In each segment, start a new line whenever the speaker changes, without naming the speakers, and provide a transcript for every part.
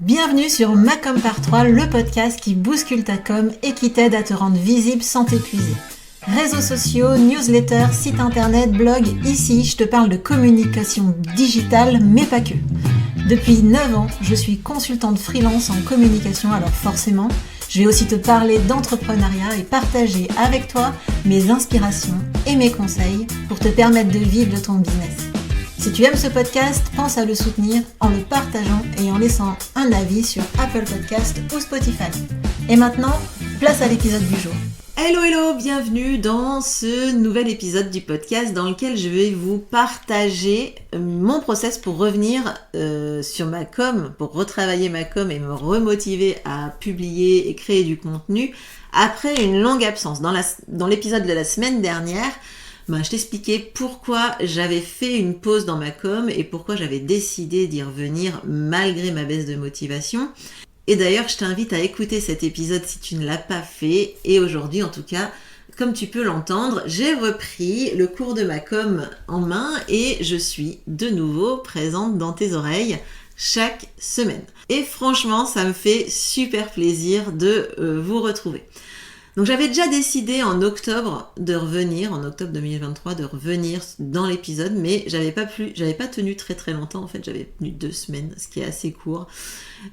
Bienvenue sur Ma Com par 3, le podcast qui bouscule ta com et qui t'aide à te rendre visible sans t'épuiser. Réseaux sociaux, newsletters, site internet, blog, ici je te parle de communication digitale, mais pas que. Depuis 9 ans, je suis consultante freelance en communication, alors forcément, je vais aussi te parler d'entrepreneuriat et partager avec toi mes inspirations et mes conseils pour te permettre de vivre de ton business. Si tu aimes ce podcast, pense à le soutenir en le partageant et en laissant un avis sur Apple Podcast ou Spotify. Et maintenant, place à l'épisode du jour. Hello, bienvenue dans ce nouvel épisode du podcast dans lequel je vais vous partager mon process pour revenir sur ma com, pour retravailler ma com et me remotiver à publier et créer du contenu après une longue absence. Dans l'épisode de la semaine dernière, je t'expliquais pourquoi j'avais fait une pause dans ma com et pourquoi j'avais décidé d'y revenir malgré ma baisse de motivation. Et d'ailleurs, je t'invite à écouter cet épisode si tu ne l'as pas fait. Et aujourd'hui, en tout cas, comme tu peux l'entendre, j'ai repris le cours de ma com en main et je suis de nouveau présente dans tes oreilles chaque semaine. Et franchement, ça me fait super plaisir de vous retrouver. Donc j'avais déjà décidé en octobre 2023, de revenir dans l'épisode, mais j'avais pas tenu très longtemps, en fait, j'avais tenu 2 semaines, ce qui est assez court.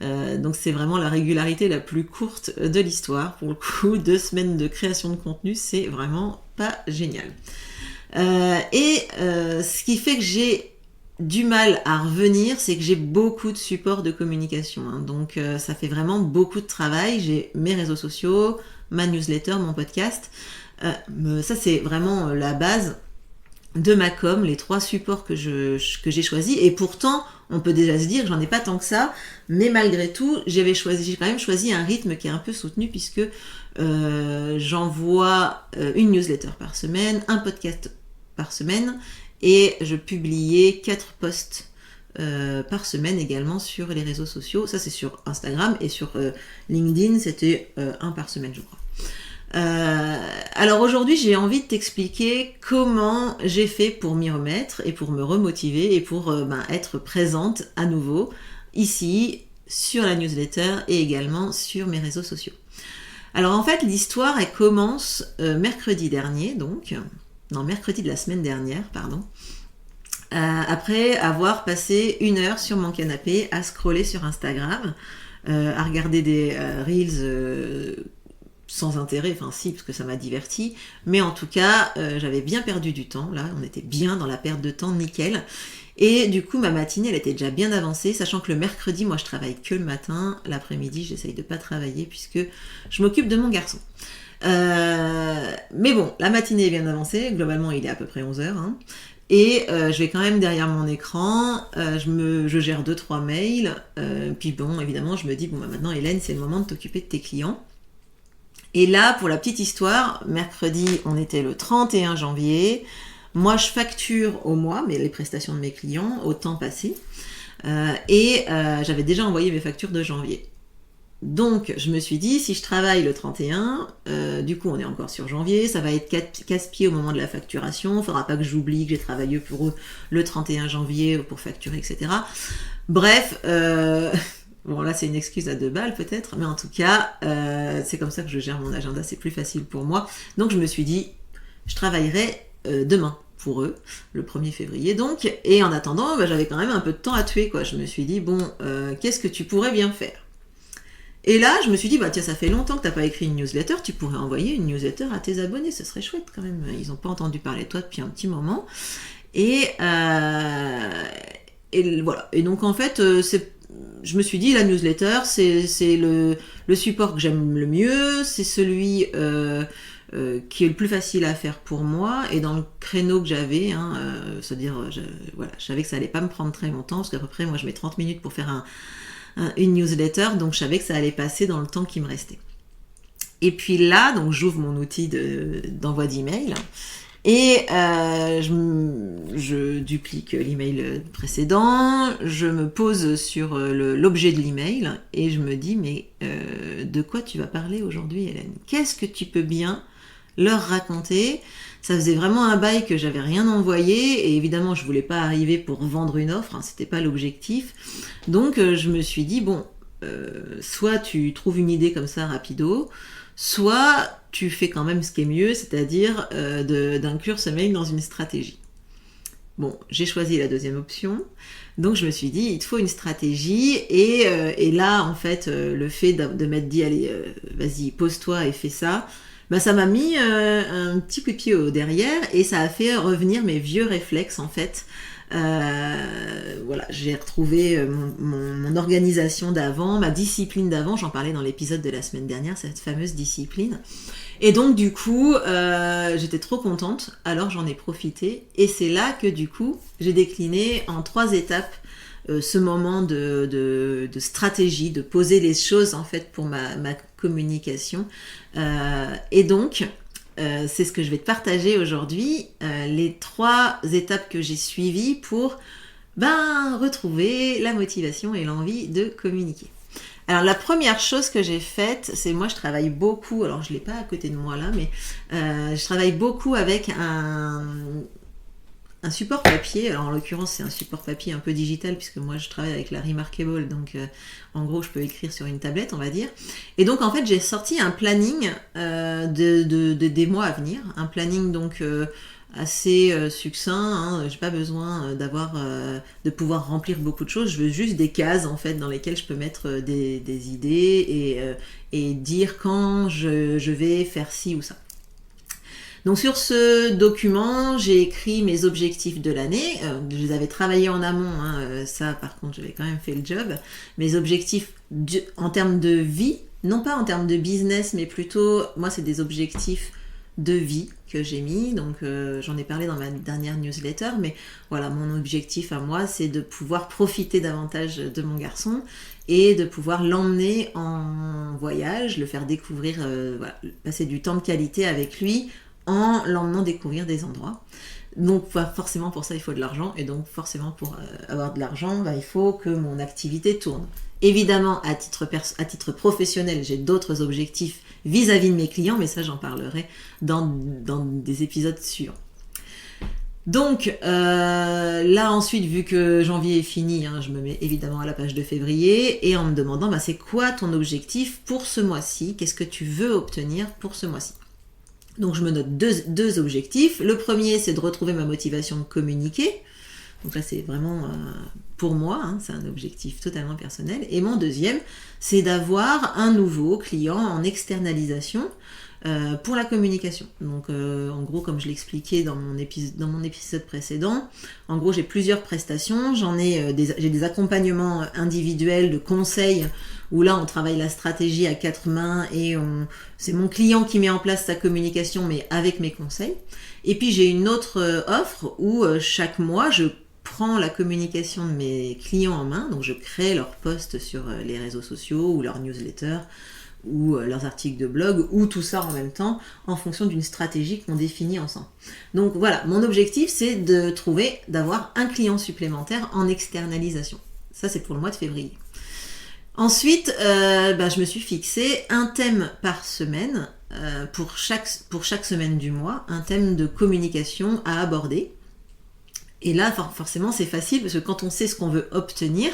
Donc c'est vraiment la régularité la plus courte de l'histoire. Pour le coup, 2 semaines de création de contenu, c'est vraiment pas génial. Ce qui fait que j'ai du mal à revenir, c'est que j'ai beaucoup de supports de communication. Donc ça fait vraiment beaucoup de travail. J'ai mes réseaux sociaux, ma newsletter, mon podcast. Ça, c'est vraiment la base de ma com, les 3 supports que j'ai choisis. Et pourtant, on peut déjà se dire que j'en ai pas tant que ça, mais malgré tout, j'ai quand même choisi un rythme qui est un peu soutenu puisque j'envoie une newsletter par semaine, un podcast par semaine et je publiais 4 posts par semaine également sur les réseaux sociaux. Ça, c'est sur Instagram et sur LinkedIn, c'était 1 par semaine, je crois. Alors aujourd'hui, j'ai envie de t'expliquer comment j'ai fait pour m'y remettre et pour me remotiver et pour être présente à nouveau ici sur la newsletter et également sur mes réseaux sociaux. Alors en fait, l'histoire, elle commence mercredi de la semaine dernière, après avoir passé 1 heure sur mon canapé à scroller sur Instagram, à regarder des reels sans intérêt, enfin si, parce que ça m'a diverti, mais en tout cas, j'avais bien perdu du temps, là, on était bien dans la perte de temps, nickel, et du coup, ma matinée, elle était déjà bien avancée, sachant que le mercredi, moi, je travaille que le matin, l'après-midi, j'essaye de pas travailler, puisque je m'occupe de mon garçon. Mais bon, la matinée est bien avancée, globalement, il est à peu près 11h, et je vais quand même derrière mon écran, je gère 2-3 mails, puis bon, évidemment, je me dis, maintenant, Hélène, c'est le moment de t'occuper de tes clients. Et là, pour la petite histoire, mercredi, on était le 31 janvier. Moi, je facture au mois les prestations de mes clients au temps passé. J'avais déjà envoyé mes factures de janvier. Donc, je me suis dit, si je travaille le 31, du coup, on est encore sur janvier, ça va être casse-pied au moment de la facturation. Il ne faudra pas que j'oublie que j'ai travaillé pour eux le 31 janvier pour facturer, etc. Bref... Bon, là, c'est une excuse à 2 balles peut-être, mais en tout cas, c'est comme ça que je gère mon agenda, c'est plus facile pour moi. Donc, je me suis dit, je travaillerai demain pour eux, le 1er février donc, et en attendant, j'avais quand même un peu de temps à tuer, quoi. Je me suis dit, qu'est-ce que tu pourrais bien faire ? Et là, je me suis dit, tiens, ça fait longtemps que tu n'as pas écrit une newsletter, tu pourrais envoyer une newsletter à tes abonnés, ce serait chouette quand même, ils n'ont pas entendu parler de toi depuis un petit moment. Et voilà, et donc en fait, je me suis dit, la newsletter, c'est le support que j'aime le mieux, c'est celui qui est le plus facile à faire pour moi, et dans le créneau que j'avais, c'est-à-dire, je savais que ça allait pas me prendre très longtemps, parce qu'à peu près, moi, je mets 30 minutes pour faire une newsletter, donc je savais que ça allait passer dans le temps qui me restait. Et puis là, donc j'ouvre mon outil d'envoi d'email, et je duplique l'email précédent, je me pose sur l'objet de l'email et je me dis, mais de quoi tu vas parler aujourd'hui, Hélène ? Qu'est-ce que tu peux bien leur raconter ? Ça faisait vraiment un bail que j'avais rien envoyé et évidemment je voulais pas arriver pour vendre une offre, c'était pas l'objectif. Donc je me suis dit, soit tu trouves une idée comme ça rapido, soit tu fais quand même ce qui est mieux, c'est-à-dire d'inclure ce mail dans une stratégie. Bon, j'ai choisi la deuxième option, donc je me suis dit, il te faut une stratégie, et là, en fait, le fait de m'être dit, allez, vas-y, pose-toi et fais ça, bah, ça m'a mis un petit coup de pied au derrière, et ça a fait revenir mes vieux réflexes, en fait. Voilà, j'ai retrouvé mon organisation d'avant, ma discipline d'avant, j'en parlais dans l'épisode de la semaine dernière, cette fameuse discipline. Et donc du coup, j'étais trop contente, alors j'en ai profité, et c'est là que du coup, j'ai décliné en 3 étapes ce moment de stratégie, de poser les choses en fait pour ma communication. Et donc, c'est ce que je vais te partager aujourd'hui, les 3 étapes que j'ai suivies pour retrouver la motivation et l'envie de communiquer. Alors la première chose que j'ai faite, c'est moi je travaille beaucoup, alors je ne l'ai pas à côté de moi là, mais je travaille beaucoup avec un support papier. Alors en l'occurrence c'est un support papier un peu digital puisque moi je travaille avec la Remarkable, donc en gros je peux écrire sur une tablette on va dire. Et donc en fait j'ai sorti un planning des mois à venir, un planning donc assez succinct, hein. J'ai pas besoin de pouvoir remplir beaucoup de choses, je veux juste des cases en fait dans lesquelles je peux mettre des idées et dire quand je vais faire ci ou ça. Donc sur ce document, j'ai écrit mes objectifs de l'année, je les avais travaillés en amont, hein, ça par contre j'avais quand même fait le job, mes objectifs en termes de vie, non pas en termes de business, mais plutôt, moi c'est des objectifs de vie que j'ai mis, donc j'en ai parlé dans ma dernière newsletter, mais voilà, mon objectif à moi c'est de pouvoir profiter davantage de mon garçon et de pouvoir l'emmener en voyage, le faire découvrir, voilà, passer du temps de qualité avec lui en l'emmenant découvrir des endroits. Donc forcément pour ça il faut de l'argent, et donc forcément pour avoir de l'argent, il faut que mon activité tourne. Évidemment à titre professionnel j'ai d'autres objectifs vis-à-vis de mes clients, mais ça j'en parlerai dans des épisodes suivants. Donc là ensuite, vu que janvier est fini, hein, je me mets évidemment à la page de février et en me demandant c'est quoi ton objectif pour ce mois-ci, qu'est-ce que tu veux obtenir pour ce mois-ci. Donc je me note deux objectifs. Le premier c'est de retrouver ma motivation de communiquer. Donc là c'est vraiment pour moi, hein, c'est un objectif totalement personnel. Et mon deuxième c'est d'avoir un nouveau client en externalisation pour la communication. Donc en gros, comme je l'expliquais dans mon épisode précédent, en gros j'ai plusieurs prestations, j'ai des accompagnements individuels de conseils où là on travaille la stratégie à 4 mains et c'est mon client qui met en place sa communication mais avec mes conseils. Et puis j'ai une autre offre où chaque mois je prends la communication de mes clients en main, donc je crée leurs posts sur les réseaux sociaux ou leurs newsletters ou leurs articles de blog, ou tout ça en même temps, en fonction d'une stratégie qu'on définit ensemble. Donc voilà, mon objectif c'est d'avoir un client supplémentaire en externalisation. Ça c'est pour le mois de février. Ensuite, je me suis fixé un thème par semaine, pour chaque semaine du mois, un thème de communication à aborder. Et là, forcément, c'est facile, parce que quand on sait ce qu'on veut obtenir,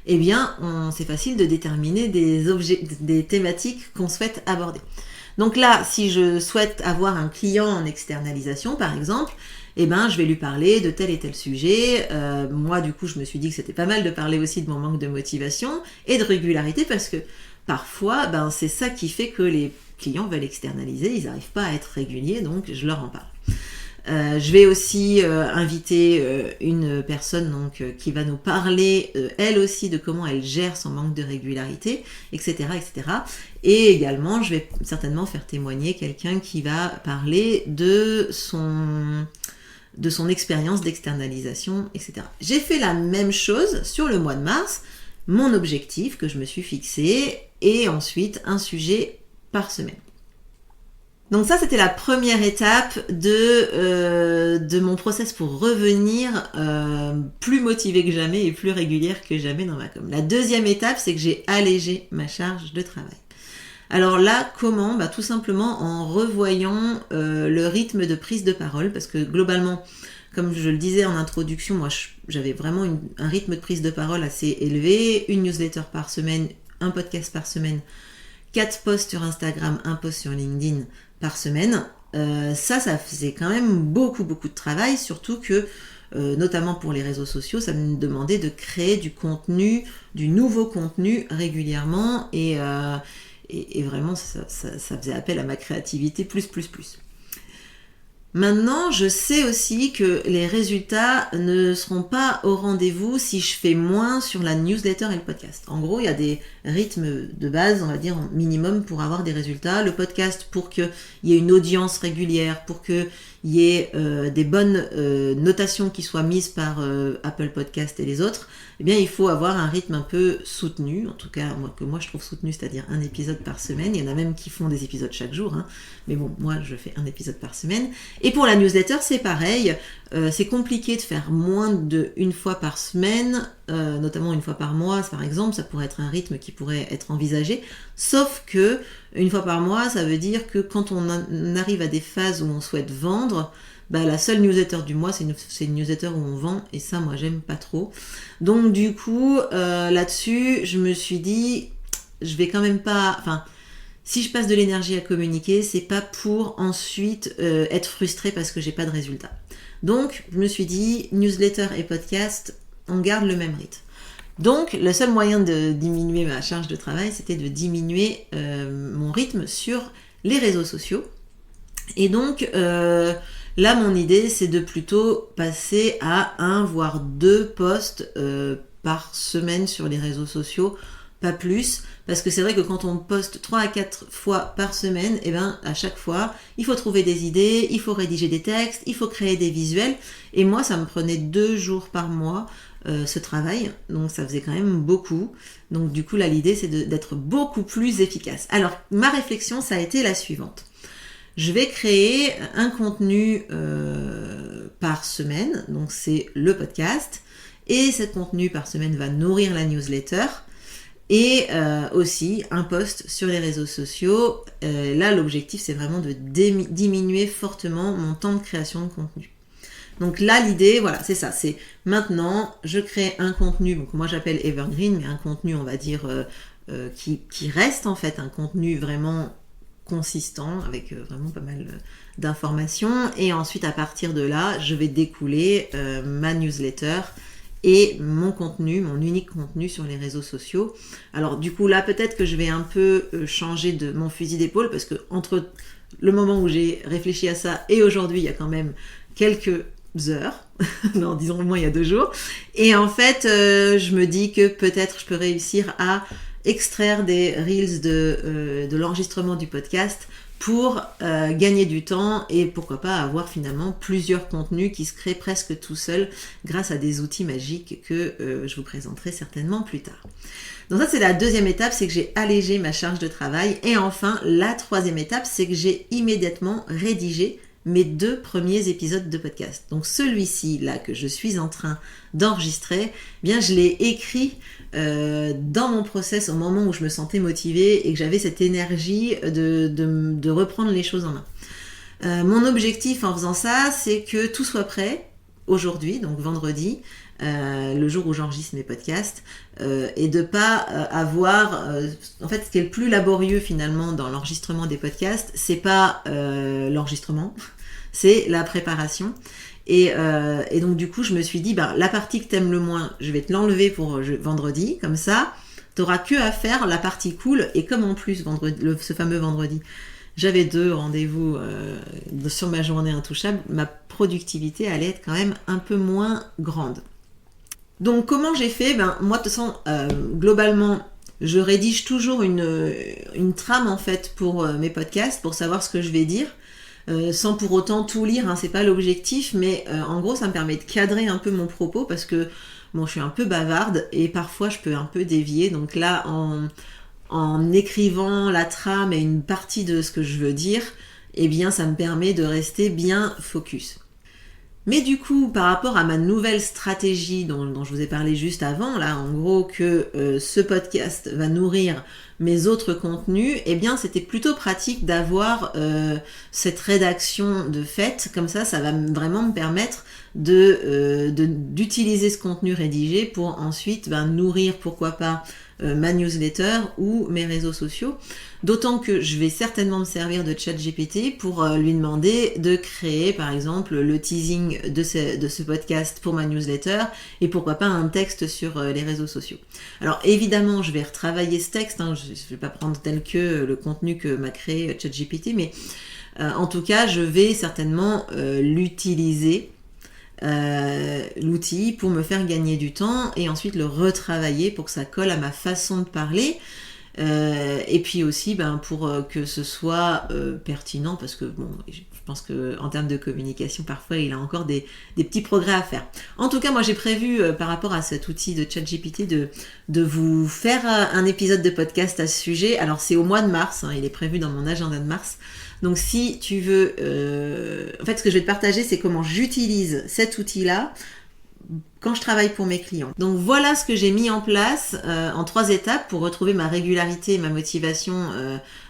eh bien, c'est facile de déterminer des thématiques qu'on souhaite aborder. Donc là, si je souhaite avoir un client en externalisation, par exemple, eh ben, je vais lui parler de tel et tel sujet. Moi, du coup, je me suis dit que c'était pas mal de parler aussi de mon manque de motivation et de régularité, parce que parfois, c'est ça qui fait que les clients veulent externaliser, ils n'arrivent pas à être réguliers, donc je leur en parle. Je vais aussi inviter une personne qui va nous parler elle aussi de comment elle gère son manque de régularité, etc., etc. Et également, je vais certainement faire témoigner quelqu'un qui va parler de son expérience d'externalisation, etc. J'ai fait la même chose sur le mois de mars, mon objectif que je me suis fixé, et ensuite un sujet par semaine. Donc ça, c'était la première étape de mon process pour revenir plus motivée que jamais et plus régulière que jamais dans ma com. La deuxième étape, c'est que j'ai allégé ma charge de travail. Alors là, comment ? Tout simplement en revoyant le rythme de prise de parole, parce que globalement, comme je le disais en introduction, moi j'avais vraiment un rythme de prise de parole assez élevé, une newsletter par semaine
un podcast par semaine, 4 posts sur Instagram, un post sur LinkedIn par semaine, ça faisait quand même beaucoup de travail, surtout que notamment pour les réseaux sociaux, ça me demandait de créer du contenu, du nouveau contenu régulièrement et vraiment ça faisait appel à ma créativité plus. Maintenant, je sais aussi que les résultats ne seront pas au rendez-vous si je fais moins sur la newsletter et le podcast. En gros, il y a des rythmes de base, on va dire minimum, pour avoir des résultats. Le podcast, pour qu'il y ait une audience régulière, pour qu'il y ait des bonnes notations qui soient mises par Apple Podcast et les autres, eh bien, il faut avoir un rythme un peu soutenu, en tout cas moi je trouve soutenu, c'est-à-dire un épisode par semaine. Il y en a même qui font des épisodes chaque jour, hein. Mais bon, moi je fais un épisode par semaine. Et pour la newsletter, c'est pareil. C'est compliqué de faire moins d'une fois par semaine, notamment une fois par mois, par exemple. Ça pourrait être un rythme qui pourrait être envisagé. Sauf que une fois par mois, ça veut dire que quand on arrive à des phases où on souhaite vendre, la seule newsletter du mois, c'est une newsletter où on vend, et ça, moi, j'aime pas trop. Donc, du coup, là-dessus, je me suis dit, je vais quand même pas... Enfin, si je passe de l'énergie à communiquer, c'est pas pour ensuite être frustrée parce que j'ai pas de résultats. Donc, je me suis dit, newsletter et podcast, on garde le même rythme. Donc, le seul moyen de diminuer ma charge de travail, c'était de diminuer mon rythme sur les réseaux sociaux. Et donc... là, mon idée, c'est de plutôt passer à 1 voire 2 posts par semaine sur les réseaux sociaux, pas plus, parce que c'est vrai que quand on poste 3 à 4 fois par semaine, à chaque fois, il faut trouver des idées, il faut rédiger des textes, il faut créer des visuels, et moi, ça me prenait 2 jours par mois, ce travail, donc ça faisait quand même beaucoup. Donc du coup, là, l'idée, c'est d'être beaucoup plus efficace. Alors, ma réflexion, ça a été la suivante. Je vais créer un contenu par semaine, donc c'est le podcast, et ce contenu par semaine va nourrir la newsletter, et aussi un post sur les réseaux sociaux. Là, l'objectif, c'est vraiment de diminuer fortement mon temps de création de contenu. Donc là, l'idée, voilà, c'est ça, c'est maintenant, je crée un contenu, donc moi j'appelle evergreen, mais un contenu, on va dire, qui reste en fait, un contenu vraiment consistant, avec vraiment pas mal d'informations, et ensuite à partir de là, je vais découler ma newsletter et mon contenu, mon unique contenu sur les réseaux sociaux. Alors du coup là, peut-être que je vais un peu changer de mon fusil d'épaule, parce que entre le moment où j'ai réfléchi à ça et aujourd'hui, il y a quand même quelques heures, non, disons au moins il y a 2 jours, et en fait je me dis que peut-être je peux réussir à extraire des reels de l'enregistrement du podcast pour gagner du temps, et pourquoi pas avoir finalement plusieurs contenus qui se créent presque tout seuls grâce à des outils magiques que je vous présenterai certainement plus tard. Donc ça, c'est la 2e étape, c'est que j'ai allégé ma charge de travail. Et enfin, la 3e étape, c'est que j'ai immédiatement rédigé mes 2 premiers épisodes de podcast. Donc celui-ci là que je suis en train d'enregistrer, eh bien je l'ai écrit dans mon process au moment où je me sentais motivée et que j'avais cette énergie de reprendre les choses en main. Mon objectif en faisant ça, c'est que tout soit prêt aujourd'hui, donc vendredi, le jour où j'enregistre mes podcasts, et de pas avoir... en fait, ce qui est le plus laborieux finalement dans l'enregistrement des podcasts, c'est pas l'enregistrement, c'est la préparation. Et donc du coup, je me suis dit, la partie que t'aimes le moins, je vais te l'enlever pour vendredi, comme ça, t'auras que à faire la partie cool. Et comme en plus, ce fameux vendredi, j'avais 2 rendez-vous sur ma journée intouchable, ma productivité allait être quand même un peu moins grande. Donc comment j'ai fait ? Moi de toute façon, globalement, je rédige toujours une trame en fait pour mes podcasts, pour savoir ce que je vais dire, sans pour autant tout lire, hein, c'est pas l'objectif, mais en gros ça me permet de cadrer un peu mon propos, parce que bon, je suis un peu bavarde et parfois je peux un peu dévier. Donc là, en écrivant la trame et une partie de ce que je veux dire, eh bien ça me permet de rester bien focus. Mais du coup, par rapport à ma nouvelle stratégie dont je vous ai parlé juste avant, là, en gros, que ce podcast va nourrir mes autres contenus, eh bien, c'était plutôt pratique d'avoir cette rédaction de fait. Comme ça va vraiment me permettre d'utiliser ce contenu rédigé pour ensuite nourrir, pourquoi pas, ma newsletter ou mes réseaux sociaux. D'autant que je vais certainement me servir de ChatGPT pour lui demander de créer par exemple le teasing de ce podcast pour ma newsletter et pourquoi pas un texte sur les réseaux sociaux. Alors évidemment je vais retravailler ce texte, je ne vais pas prendre tel que le contenu que m'a créé ChatGPT, mais en tout cas je vais certainement l'utiliser, l'outil, pour me faire gagner du temps et ensuite le retravailler pour que ça colle à ma façon de parler. Et puis aussi pour que ce soit pertinent, parce que je pense que en termes de communication parfois il a encore des petits progrès à faire. En tout cas moi j'ai prévu par rapport à cet outil de ChatGPT de vous faire un épisode de podcast à ce sujet. Alors c'est au mois de mars, il est prévu dans mon agenda de mars. Donc si tu veux, en fait ce que je vais te partager c'est comment j'utilise cet outil-là quand je travaille pour mes clients. Donc voilà ce que j'ai mis en place en 3 étapes pour retrouver ma régularité et ma motivation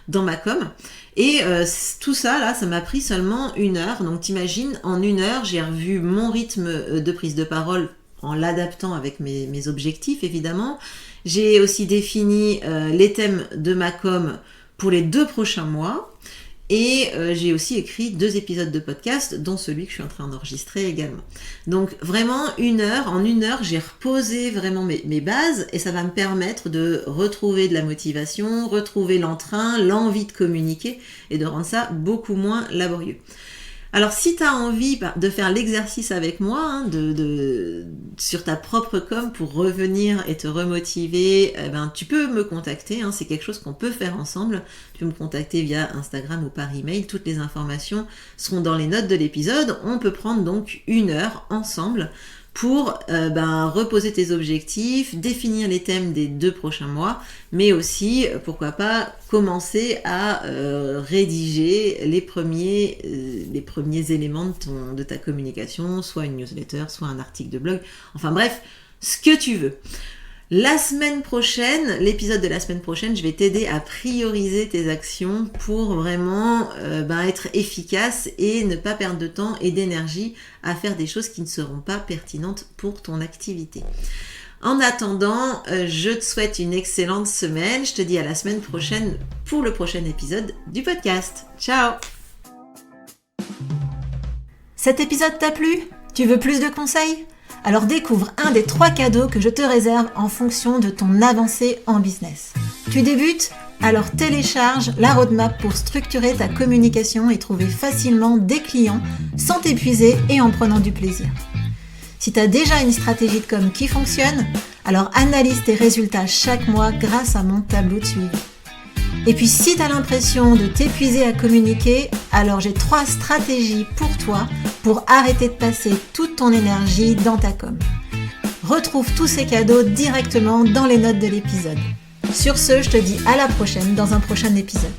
dans ma com. Et tout ça là, ça m'a pris seulement 1 heure. Donc t'imagines, en 1 heure, j'ai revu mon rythme de prise de parole en l'adaptant avec mes objectifs évidemment. J'ai aussi défini les thèmes de ma com pour les 2 prochains mois. Et j'ai aussi écrit 2 épisodes de podcast, dont celui que je suis en train d'enregistrer également. Donc vraiment en 1 heure, j'ai reposé vraiment mes bases et ça va me permettre de retrouver de la motivation, retrouver l'entrain, l'envie de communiquer et de rendre ça beaucoup moins laborieux. Alors si tu as envie de faire l'exercice avec moi, sur ta propre com pour revenir et te remotiver, tu peux me contacter, c'est quelque chose qu'on peut faire ensemble. Tu peux me contacter via Instagram ou par email, toutes les informations seront dans les notes de l'épisode. On peut prendre donc 1 heure ensemble pour reposer tes objectifs, définir les thèmes des 2 prochains mois, mais aussi, pourquoi pas, commencer à rédiger les premiers éléments de ta communication, soit une newsletter, soit un article de blog, enfin bref, ce que tu veux. La semaine prochaine, l'épisode de la semaine prochaine, je vais t'aider à prioriser tes actions pour vraiment être efficace et ne pas perdre de temps et d'énergie à faire des choses qui ne seront pas pertinentes pour ton activité. En attendant, je te souhaite une excellente semaine. Je te dis à la semaine prochaine pour le prochain épisode du podcast. Ciao!
Cet épisode t'a plu ? Tu veux plus de conseils ? Alors découvre un des 3 cadeaux que je te réserve en fonction de ton avancée en business. Tu débutes ? Alors télécharge la roadmap pour structurer ta communication et trouver facilement des clients sans t'épuiser et en prenant du plaisir. Si tu as déjà une stratégie de com qui fonctionne, alors analyse tes résultats chaque mois grâce à mon tableau de suivi. Et puis si tu as l'impression de t'épuiser à communiquer, alors j'ai 3 stratégies pour toi pour arrêter de passer toute ton énergie dans ta com. Retrouve tous ces cadeaux directement dans les notes de l'épisode. Sur ce, je te dis à la prochaine dans un prochain épisode.